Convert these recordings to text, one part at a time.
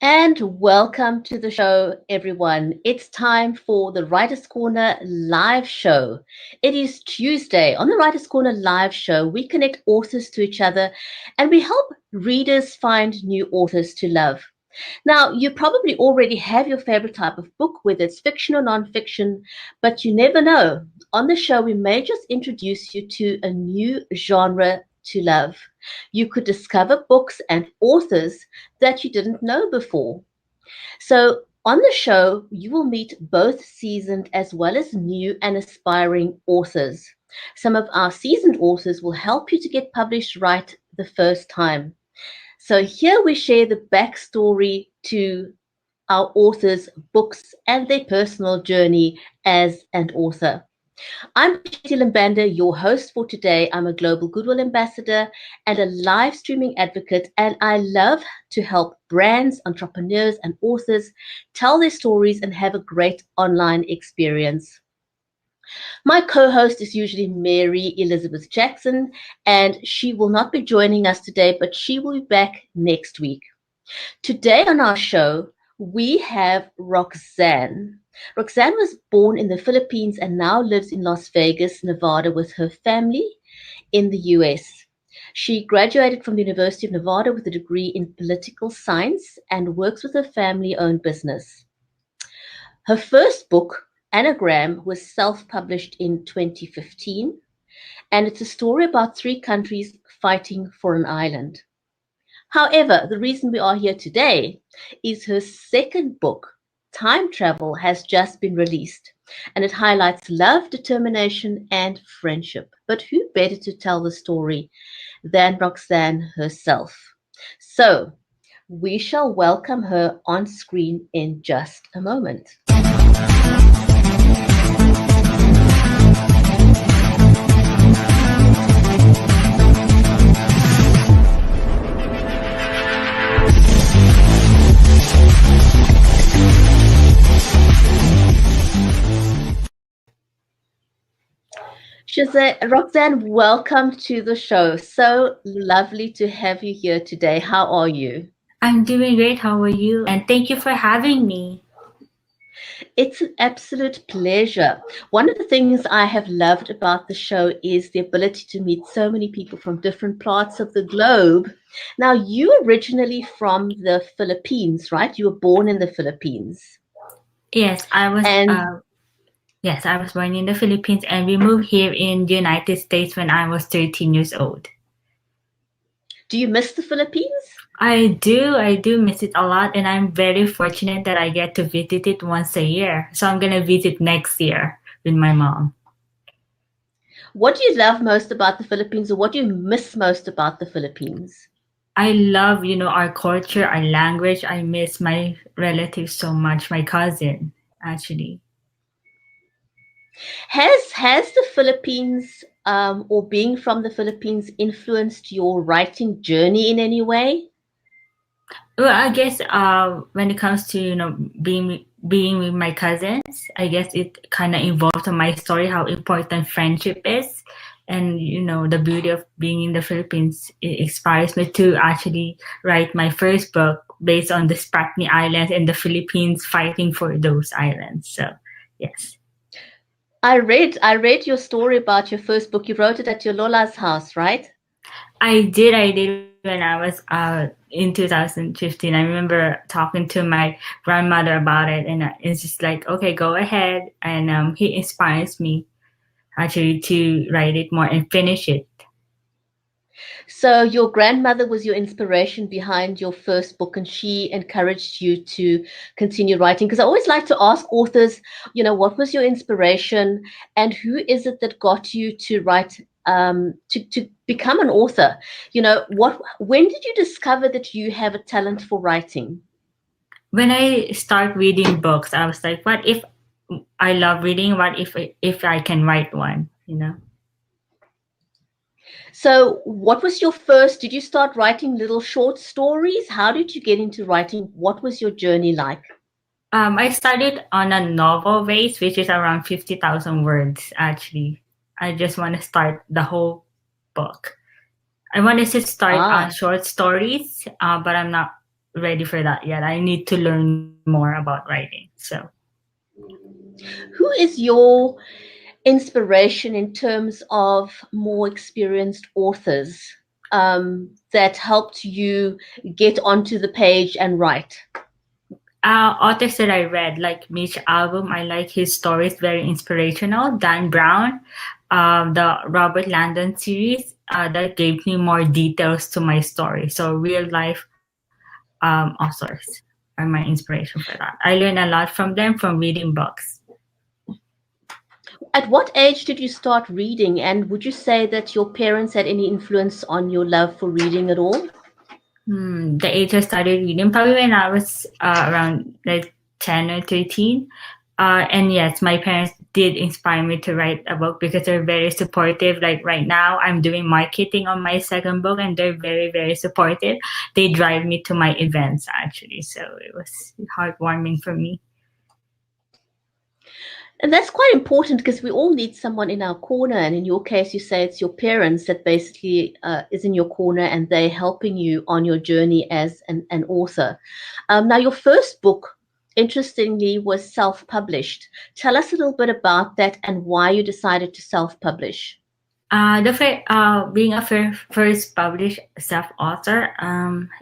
And welcome to the show, everyone. It's time for the Writers Corner live show. It is Tuesday. On the Writers Corner live show, we connect authors to each other and we help readers find new authors to love. Now, you probably already have your favorite type of book, whether it's fiction or nonfiction, but you never know. On the show, we may just introduce you to a new genre to love. You could discover books and authors that you didn't know before. So, on the show, you will meet both seasoned as well as new and aspiring authors. Some of our seasoned authors will help you to get published right the first time. So here we share the backstory to our authors' books and their personal journey as an author. I'm Shitty Limbanda, your host for today. I'm a global Goodwill ambassador and a live streaming advocate, and I love to help brands, entrepreneurs, and authors tell their stories and have a great online experience. My co-host is usually Mary Elizabeth Jackson, and she will not be joining us today, but she will be back next week. Today on our show, we have Roxanne. Roxanne was born in the Philippines and now lives in Las Vegas, Nevada with her family in the US. She graduated from the University of Nevada with a degree in political science and works with her family-owned business. Her first book, Annagram, was self-published in 2015, and it's a story about three countries fighting for an island. However, the reason we are here today is her second book, Time Travel, has just been released, and it highlights love, determination, and friendship. But who better to tell the story than Roxanne herself? So we shall welcome her on screen in just a moment. Roxanne, welcome to the show. So lovely to have you here today. How are you? I'm doing great. How are you? And thank you for having me. It's an absolute pleasure. One of the things I have loved about the show is the ability to meet so many people from different parts of the globe. Now, you originally from the Philippines, right? You were born in the Philippines. Yes, I was. And Yes, I was born in the Philippines, and we moved here in the United States when I was 13 years old. do you miss the Philippines? I do. I do miss it a lot, and I'm very fortunate that I get to visit it once a year. So I'm gonna visit next year with my mom. What do you love most about the Philippines, or what do you miss most about the Philippines? I love, our culture, our language. I miss my relatives so much. My cousin, actually. Has the Philippines or being from the Philippines influenced your writing journey in any way? Well, I guess when it comes to being with my cousins, I guess it kind of involved in my story how important friendship is, and the beauty of being in the Philippines. It inspires me to actually write my first book based on the Spratly Islands and the Philippines fighting for those islands. So, yes. I read your story about your first book. You wrote it at your Lola's house, right? I did when I was in 2015. I remember talking to my grandmother about it, and it's just like, okay, go ahead. And he inspires me actually to write it more and finish it. So your grandmother was your inspiration behind your first book, and she encouraged you to continue writing. Because I always like to ask authors, what was your inspiration, and who is it that got you to write, to become an author? When did you discover that you have a talent for writing? When I start reading books, I was like, what if I love reading? What if I can write one? So, what was your first? Did you start writing little short stories? How did you get into writing? What was your journey like? I started on a novel base, which is around 50,000 words, actually. I just want to start the whole book. I wanted to start Ah, short stories, but I'm not. ready for that yet. I need to learn more about writing. So Who is your inspiration in terms of more experienced authors that helped you get onto the page and write? authors that I read, like Mitch Albom, I like his stories, very inspirational. Dan Brown, the Robert Landon series, that gave me more details to my story. So real life authors are my inspiration for that. I learn a lot from them from reading books. At what age did you start reading, and would you say that your parents had any influence on your love for reading at all? The age I started reading, probably when I was around like 10 or 13. And yes, my parents did inspire me to write a book because they're very supportive. Like right now, I'm doing marketing on my second book and they're very, very supportive. They drive me to my events actually. So it was heartwarming for me. And that's quite important because we all need someone in our corner. And in your case, you say it's your parents that basically is in your corner and they're helping you on your journey as an author. Now, your first book, interestingly, was self-published. Tell us a little bit about that and why you decided to self-publish. Being a first published self author,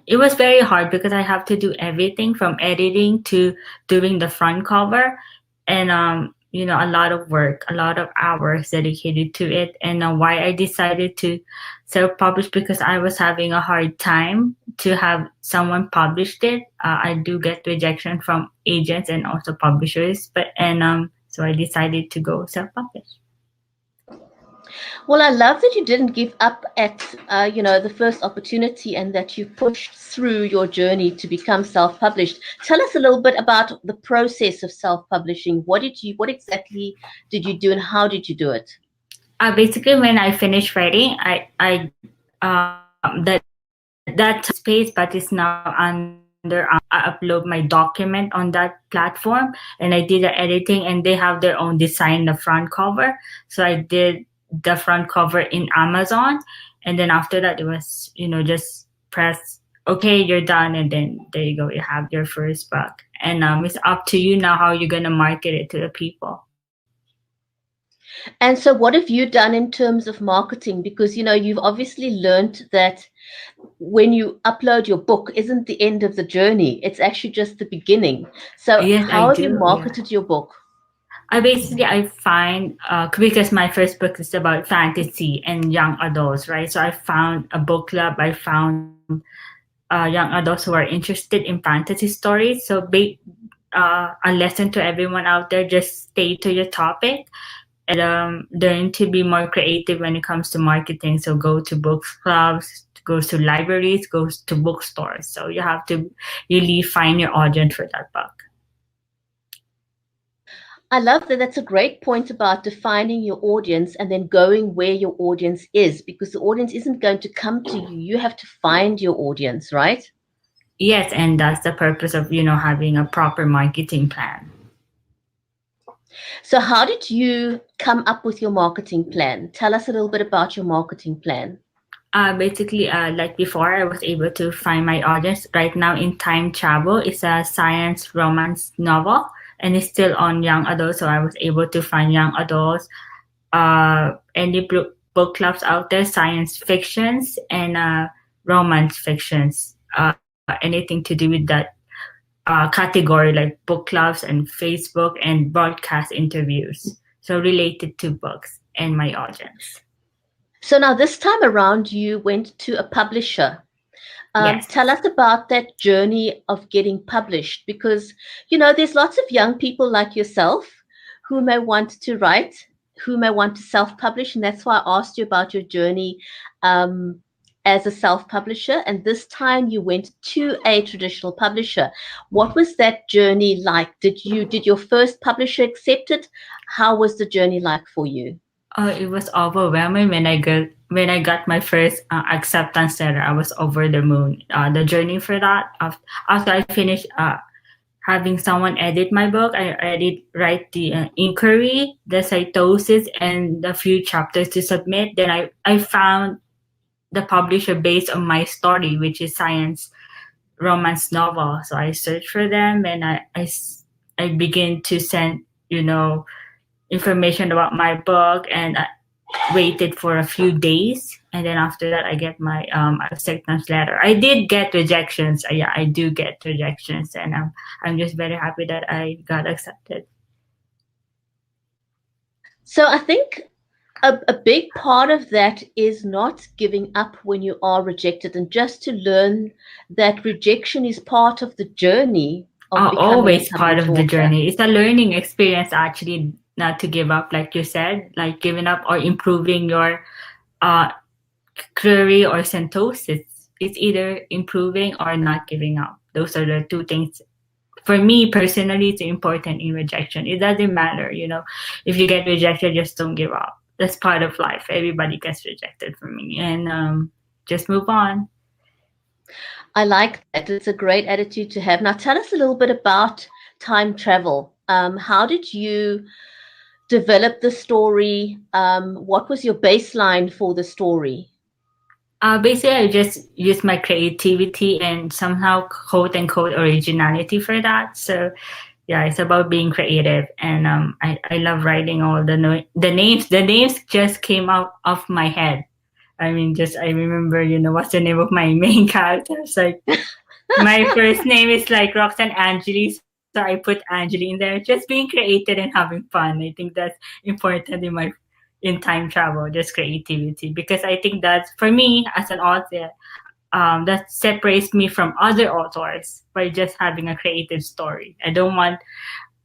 it was very hard because I have to do everything from editing to doing the front cover, and a lot of work, a lot of hours dedicated to it. And why I decided to self publish, because I was having a hard time to have someone published it. I do get rejection from agents and also publishers, so I decided to go self publish. Well, I love that you didn't give up at the first opportunity and that you pushed through your journey to become self-published. Tell us a little bit about the process of self-publishing. What exactly did you do and how did you do it? Basically, when I finished writing, that space, but it's now under. I upload my document on that platform, and I did the editing, and they have their own design, the front cover. So I did the front cover in Amazon, and then after that, it was just press okay, you're done, and then there you go, you have your first book, and it's up to you now how you're gonna market it to the people. And so what have you done in terms of marketing? Because, you've obviously learned that when you upload your book isn't the end of the journey. It's actually just the beginning. So Yes, I how have you do. Yeah. marketed your book? I find because my first book is about fantasy and young adults, right? So I found a book club. I found young adults who are interested in fantasy stories. So a lesson to everyone out there: just stay to your topic and learn to be more creative when it comes to marketing. So go to book clubs, go to libraries, go to bookstores. So you have to really find your audience for that book. I love that. That's a great point about defining your audience and then going where your audience is, because the audience isn't going to come to you. You have to find your audience, right? Yes, and that's the purpose of having a proper marketing plan. So how did you come up with your marketing plan? Tell us a little bit about your marketing plan. Basically, like before, I was able to find my audience. Right now, in Time Travel, it's a science romance novel, and it's still on young adults. So I was able to find young adults, any book clubs out there, science fictions and romance fictions, anything to do with that category, like book clubs and Facebook and broadcast interviews. So related to books and my audience. So now this time around, you went to a publisher. Yes. Tell us about that journey of getting published, because, there's lots of young people like yourself who may want to write, who may want to self-publish. And that's why I asked you about your journey as a self-publisher. And this time you went to a traditional publisher. What was that journey like? Did your first publisher accept it? How was the journey like for you? It was overwhelming when I got my first acceptance letter. I was over the moon. The journey for that, after I finished having someone edit my book, write the inquiry, the cytosis, and the few chapters to submit. Then I found the publisher based on my story, which is science romance novel. So I searched for them, and I begin to send, information about my book, and I waited for a few days, and then after that I get my acceptance letter. I did get rejections. Yeah, I do get rejections, and I'm just very happy that I got accepted. So I think a big part of that is not giving up when you are rejected, and just to learn that rejection is part of the journey of Are becoming a always part published of the author. journey. It's a learning experience, actually, not to give up, like you said, like giving up or improving your uh query or synthesis. It's either improving or not giving up. Those are the two things. For me personally, it's important in rejection. It doesn't matter, if you get rejected, just don't give up. That's part of life. Everybody gets rejected for me, and just move on. I like that. It's a great attitude to have. Now, tell us a little bit about time travel. How did you develop the story? What was your baseline for the story? Basically, I just use my creativity and somehow quote unquote originality for that. So yeah, it's about being creative, and I love writing all the names. The names just came out of my head. I mean, just I remember, what's the name of my main character. It's like my first name is like Roxanne Angeli, so I put Angeli in there. Just being creative and having fun. I think that's important in time travel, just creativity, because I think that for me as an author, that separates me from other authors by just having a creative story. I don't want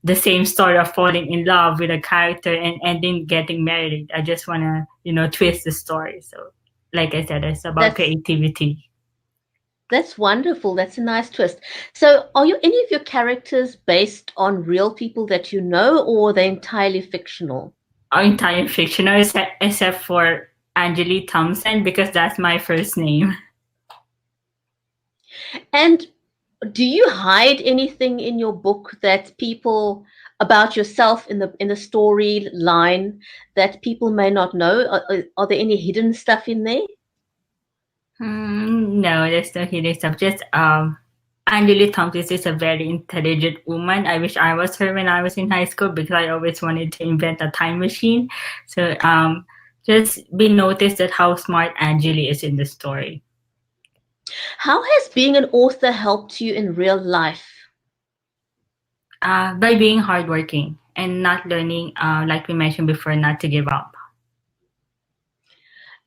the same story of falling in love with a character and ending getting married. I just want to, twist the story. So, like I said, it's about That's creativity. that's wonderful. That's a nice twist. So, are you any of your characters based on real people that you know, or are they entirely fictional? Our entire fictional, except for Angeli Thompson, because that's my first name. And do you hide anything in your book that people about yourself in the storyline that people may not know? Are there any hidden stuff in there? No, there's no hidden stuff. Just Angeli Thompson is a very intelligent woman. I wish I was her when I was in high school, because I always wanted to invent a time machine. So just be noticed that how smart Angeli is in the story. How has being an author helped you in real life? By being hardworking and not learning, like we mentioned before, not to give up.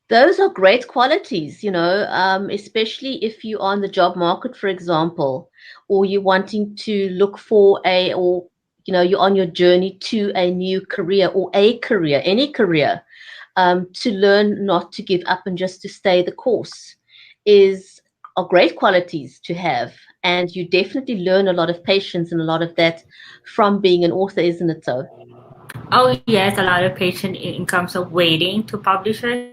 Those are great qualities, especially if you're on the job market, for example, or you're wanting to look for or you're on your journey to a new career or a career, any career. To learn not to give up and just to stay the course are great qualities to have. And you definitely learn a lot of patience and a lot of that from being an author, isn't it so? Oh yes, a lot of patience in terms of waiting to publish yourself,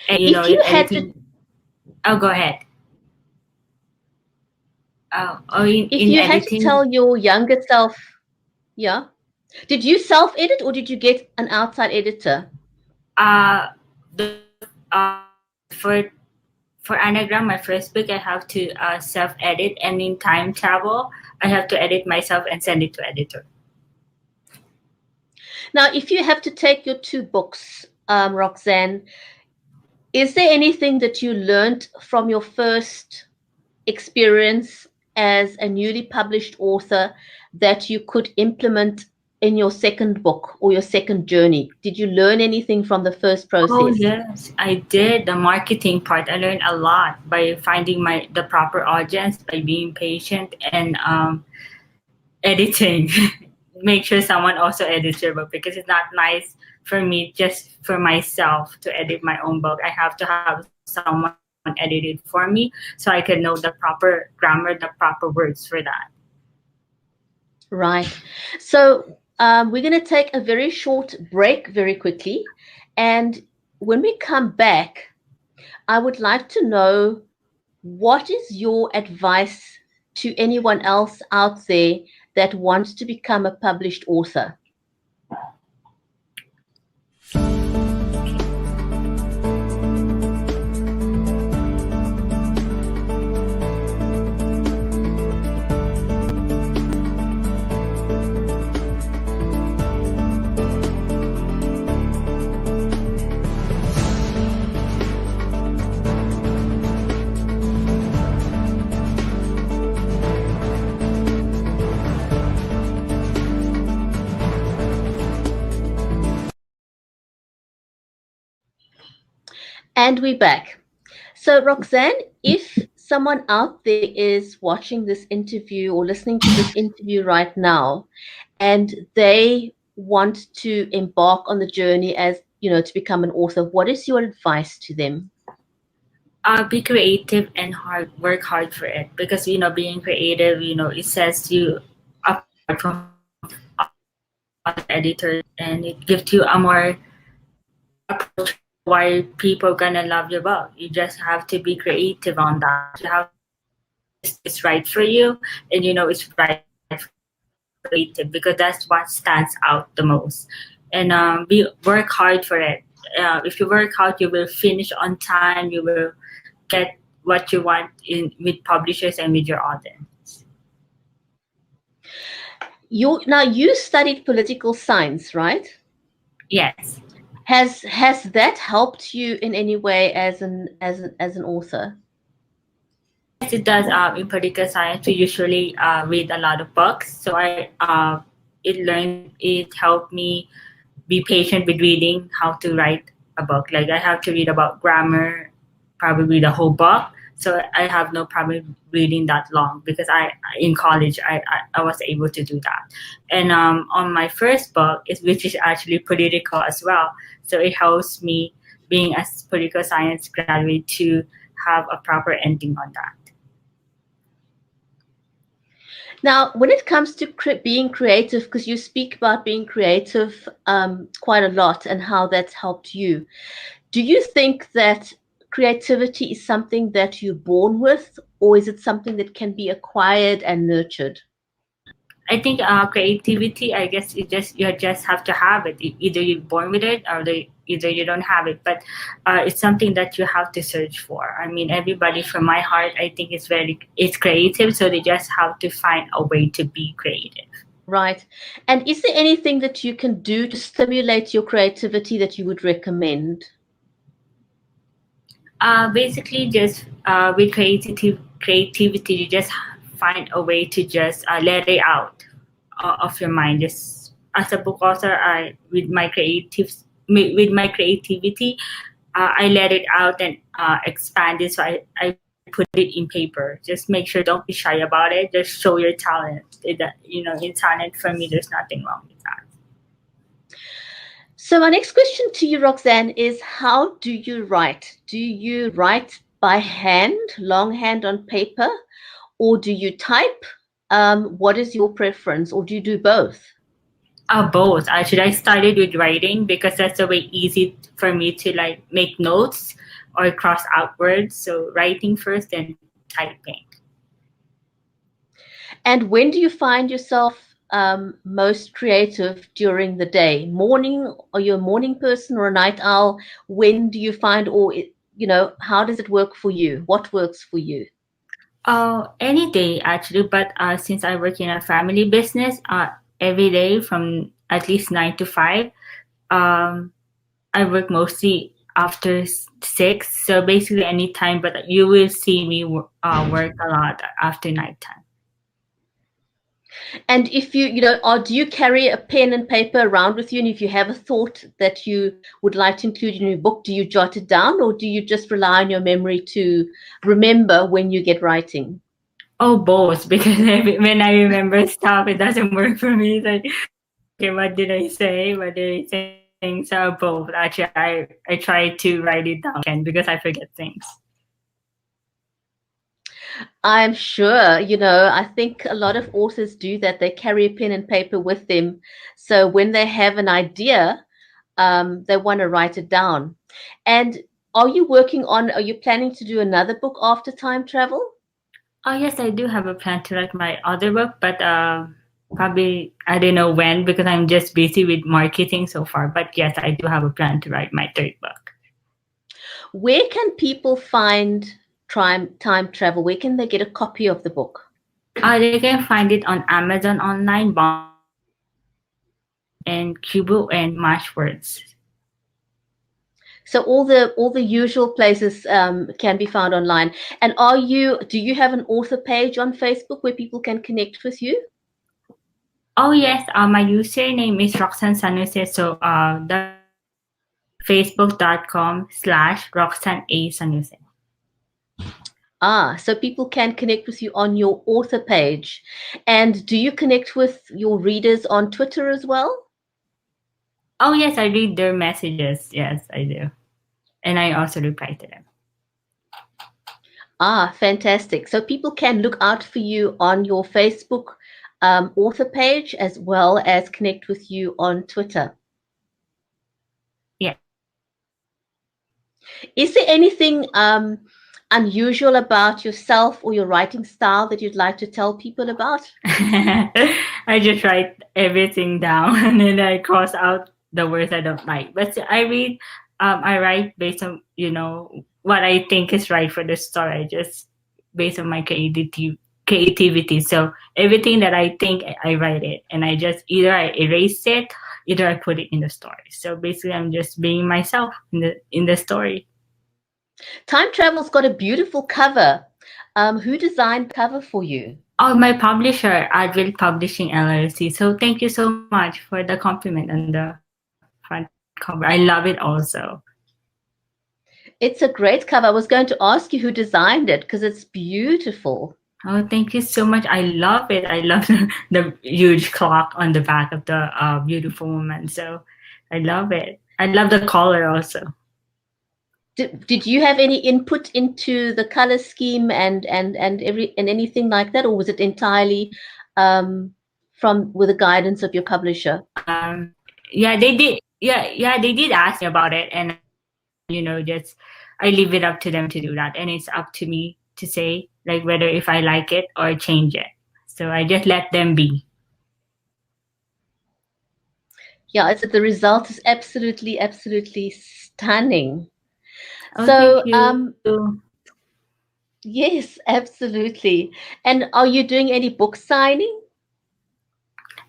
and If in you had to, editing. Oh, go ahead. Or if in you had to tell editing. your younger self, yeah, did you self-edit or did you get an outside editor? The for Anagram, my first book, I have to self edit, and in time travel, I have to edit myself and send it to editor. Now, if you have to take your two books, Roxanne, is there anything that you learned from your first experience as a newly published author that you could implement in your second book or your second journey? Did you learn anything from the first Oh process? yes, I did the marketing part. I learned a lot by finding the proper audience, by being patient, and editing. Make sure someone also edits your book, because it's not nice for me just for myself to edit my own book. I have to have someone edit it for me, so I can know the proper grammar, the proper words for that. Right. So we're going to take a very short break very quickly. And when we come back, I would like to know, what is your advice to anyone else out there that wants to become a published author? And we're back. So, Roxanne, if someone out there is watching this interview or listening to this interview right now, and they want to embark on the journey as, to become an author, what is your advice to them? Be creative and work hard for it, because being creative, it sets you apart from other editors, and it gives you a more approach why people gonna love your book. You just have to be creative on that. You have to know it's right for you, and it's right for them. You have to be creative, because that's what stands out the most. And be work hard for it. If you work hard, you will finish on time. You will get what you want in with publishers and with your audience. You studied political science, right? Yes. Has that helped you in any way as an author? Yes, it does. In political science, we usually read a lot of books. So it helped me be patient with reading how to write a book. Like I have to read about grammar, probably the whole book. So I have no problem reading that long, because I in college I was able to do that. And on my first book which is actually political as well. So it helps me being a political science graduate to have a proper ending on that. Now, when it comes to being creative, because you speak about being creative quite a lot and how that's helped you, do you think that creativity is something that you're born with, or is it something that can be acquired and nurtured? I think creativity, I guess you just have to have it. Either you're born with it, or either you don't have it. But it's something that you have to search for. I mean, everybody from my heart, I think it's creative. So they just have to find a way to be creative. Right. And is there anything that you can do to stimulate your creativity that you would recommend? Basically, just with creativity, you just find a way to just let it out of your mind. Just as a book author, I with my creativity, I let it out and expand it. So I put it in paper. Just make sure, don't be shy about it. Just show your talent. In talent, for me, there's nothing wrong with that. So my next question to you, Roxanne, is how do you write? Do you write by hand, longhand on paper, or do you type? What is your preference, or do you do both? Both. Actually, I started with writing because that's a way easy for me to like make notes or cross out words. So writing first, then typing. And when do you find yourself most creative during the day? Morning? Are you a morning person or a night owl? When do you find, how does it work for you? What works for you? Any day actually, but since I work in a family business, every day from at least 9 to 5, um, I work mostly after 6. So basically any time, but you will see me work a lot after nighttime. And if or do you carry a pen and paper around with you? And if you have a thought that you would like to include in your book, do you jot it down, or do you just rely on your memory to remember when you get writing? Oh, both. Because when I remember stuff, it doesn't work for me. It's like, okay, what did I say? What did I say? So both. Actually, I try to write it down again because I forget things. I'm sure, I think a lot of authors do that. They carry a pen and paper with them. So when they have an idea, they want to write it down. And are you planning to do another book after time travel? Oh yes, I do have a plan to write my other book, but probably I don't know when because I'm just busy with marketing so far. But yes, I do have a plan to write my third book. Where can people find time travel? Where can they get a copy of the book? They can find it on Amazon online, and Kubo and Mashwords. So all the usual places can be found online. And do you have an author page on Facebook where people can connect with you? Oh yes, my username is Roxanne Sanuse. So that's my facebook.com/Roxanne A. Sanusi. So people can connect with you on your author page. And do you connect with your readers on Twitter as well? Oh, yes, I read their messages. Yes, I do. And I also reply to them. Fantastic. So people can look out for you on your Facebook author page as well as connect with you on Twitter. Yeah. Is there anything unusual about yourself or your writing style that you'd like to tell people about? I just write everything down and then I cross out the words I don't like. But I write based on, what I think is right for the story, just based on my creativity. So everything that I think, I write it, and either I erase it, either I put it in the story. So basically, I'm just being myself in the story. Time Travel's got a beautiful cover. Who designed the cover for you? Oh, my publisher, Advil Publishing LLC. So thank you so much for the compliment on the front cover. I love it also. It's a great cover. I was going to ask you who designed it because it's beautiful. Oh, thank you so much. I love it. I love the huge clock on the back of the beautiful woman. So I love it. I love the color also. Did you have any input into the color scheme and anything like that, or was it entirely with the guidance of your publisher? Yeah, they did. Yeah, they did ask me about it, and just I leave it up to them to do that, and it's up to me to say like whether if I like it or change it. So I just let them be. Yeah, the result is absolutely stunning. Oh, So, thank you. yes, absolutely. And are you doing any book signing?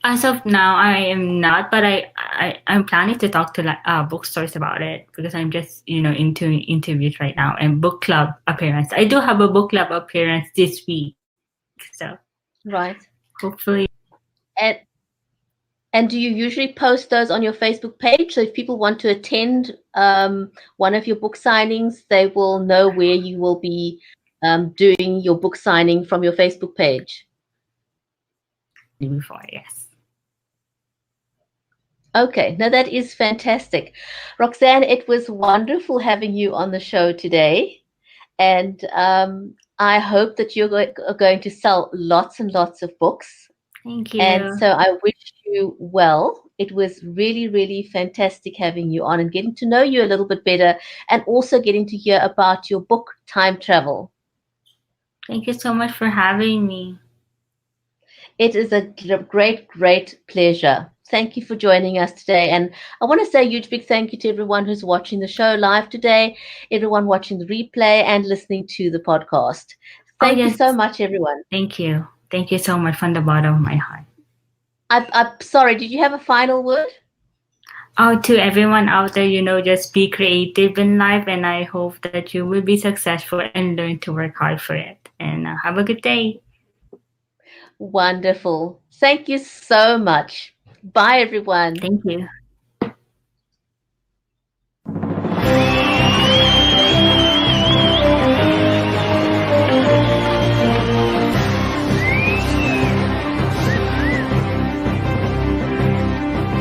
As of now, I am not, but I'm planning to talk to bookstores about it because I'm just into interviews right now and book club appearance. I do have a book club appearance this week, so Right. hopefully. And do you usually post those on your Facebook page? So if people want to attend one of your book signings, they will know where you will be doing your book signing from your Facebook page. Before, yes. Okay, now that is fantastic. Roxanne, it was wonderful having you on the show today. And I hope that you're going to sell lots and lots of books. Thank you. And so I wish you well. It was really fantastic having you on and getting to know you a little bit better, and also getting to hear about your book, Time Travel. Thank you so much for having me. It is a great pleasure. Thank you for joining us today. And I want to say a huge big thank you to everyone who's watching the show live today, everyone watching the replay and listening to the podcast. Thank you so much, everyone. Thank you. Thank you so much from the bottom of my heart. I'm sorry, did you have a final word? Oh, to everyone out there, just be creative in life, and I hope that you will be successful and learn to work hard for it. And have a good day. Wonderful. Thank you so much. Bye, everyone. Thank you.